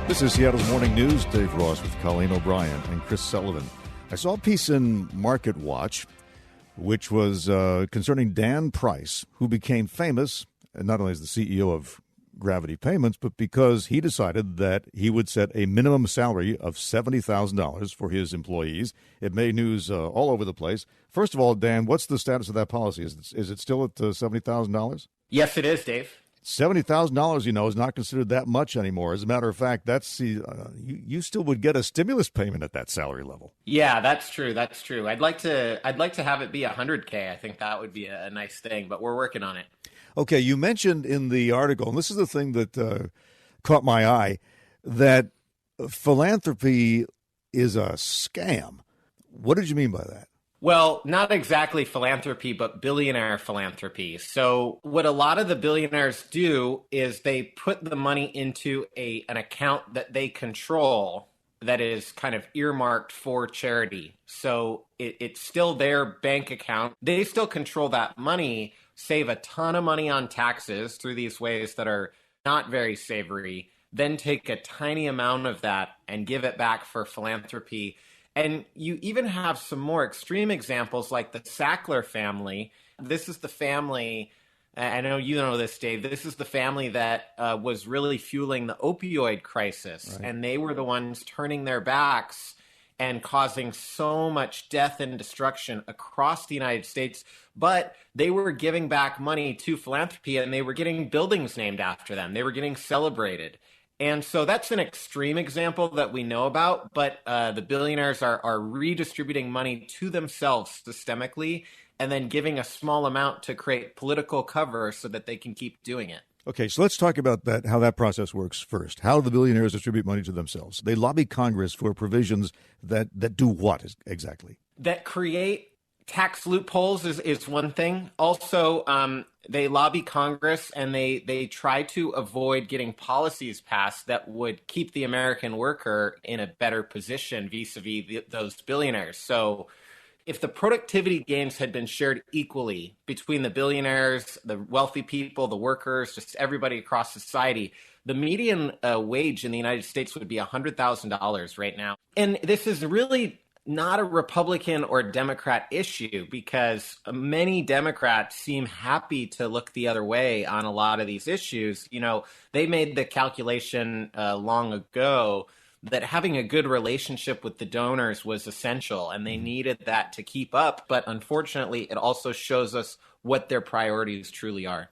This is Seattle's Morning News. Dave Ross with Colleen O'Brien and Chris Sullivan. I saw a piece in Market Watch, which was concerning Dan Price, who became famous, not only as the CEO of Gravity Payments, but because he decided that he would set a minimum salary of $70,000 for his employees. It made news all over the place. First of all, Dan, what's the status of that policy? Is it still at $70,000? Yes, it is, Dave. $70,000, is not considered that much anymore. As a matter of fact, that's you still would get a stimulus payment at that salary level. Yeah, that's true. That's true. I'd like to have it be $100K. I think that would be a nice thing, but we're working on it. Okay, you mentioned in the article, and this is the thing that caught my eye, that philanthropy is a scam. What did you mean by that? Well, not exactly philanthropy, but billionaire philanthropy. So what a lot of the billionaires do is they put the money into an account that they control that is kind of earmarked for charity. So it's still their bank account. They still control that money, save a ton of money on taxes through these ways that are not very savory, then take a tiny amount of that and give it back for philanthropy. And you even have some more extreme examples like the Sackler family. This is the family, I know you know this, Dave, this is the family that was really fueling the opioid crisis. Right. And they were the ones turning their backs and causing so much death and destruction across the United States. But they were giving back money to philanthropy, and they were getting buildings named after them. They were getting celebrated. And so that's an extreme example that we know about, but the billionaires are redistributing money to themselves systemically and then giving a small amount to create political cover so that they can keep doing it. Okay, so let's talk about that, how that process works first. How the billionaires distribute money to themselves. They lobby Congress for provisions that do what exactly? That create tax loopholes is one thing. Also, they lobby Congress and they try to avoid getting policies passed that would keep the American worker in a better position vis-a-vis those billionaires. So if the productivity gains had been shared equally between the billionaires, the wealthy people, the workers, just everybody across society, the median wage in the United States would be $100,000 right now. And this is really not a Republican or Democrat issue because many Democrats seem happy to look the other way on a lot of these issues. You know, they made the calculation long ago that having a good relationship with the donors was essential, and they needed that to keep up. But unfortunately, it also shows us what their priorities truly are.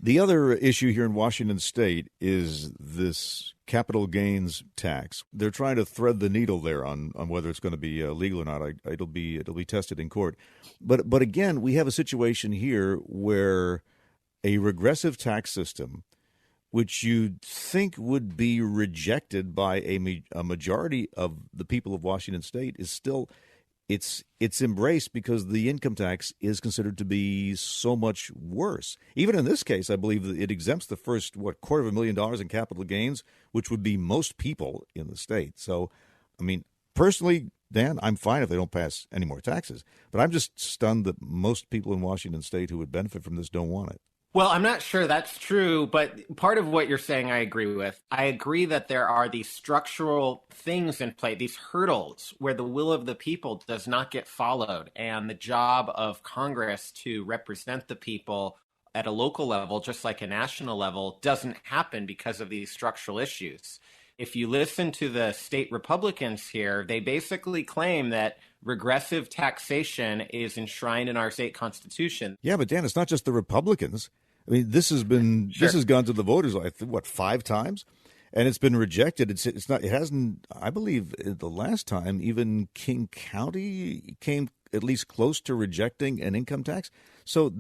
The other issue here in Washington State is this capital gains tax. They're trying to thread the needle there on whether it's going to be legal or not. It'll be tested in court. But again, we have a situation here where a regressive tax system, which you'd think would be rejected by a majority of the people of Washington State, is still it's embraced because the income tax is considered to be so much worse. Even in this case, I believe that it exempts the first, $250,000 in capital gains, which would be most people in the state. So, I mean, personally, Dan, I'm fine if they don't pass any more taxes. But I'm just stunned that most people in Washington State who would benefit from this don't want it. Well, I'm not sure that's true, but part of what you're saying I agree with. I agree that there are these structural things in play, these hurdles where the will of the people does not get followed. And the job of Congress to represent the people at a local level, just like a national level, doesn't happen because of these structural issues. If you listen to the state Republicans here, they basically claim that regressive taxation is enshrined in our state constitution. Yeah, but Dan, it's not just the Republicans. I mean, this has gone to the voters, 5 times? And it's been rejected. It hasn't, I believe the last time, even King County came at least close to rejecting an income tax. So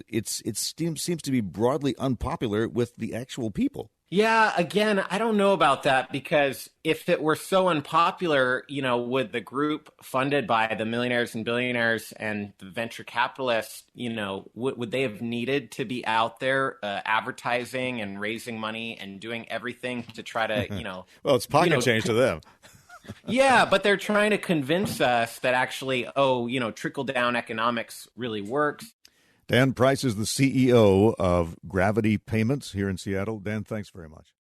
it seems to be broadly unpopular with the actual people. Yeah, again, I don't know about that because if it were so unpopular, would the group funded by the millionaires and billionaires and the venture capitalists, would they have needed to be out there advertising and raising money and doing everything to try to, well, it's pocket change to them. Yeah, but they're trying to convince us that actually, trickle-down economics really works. Dan Price is the CEO of Gravity Payments here in Seattle. Dan, thanks very much.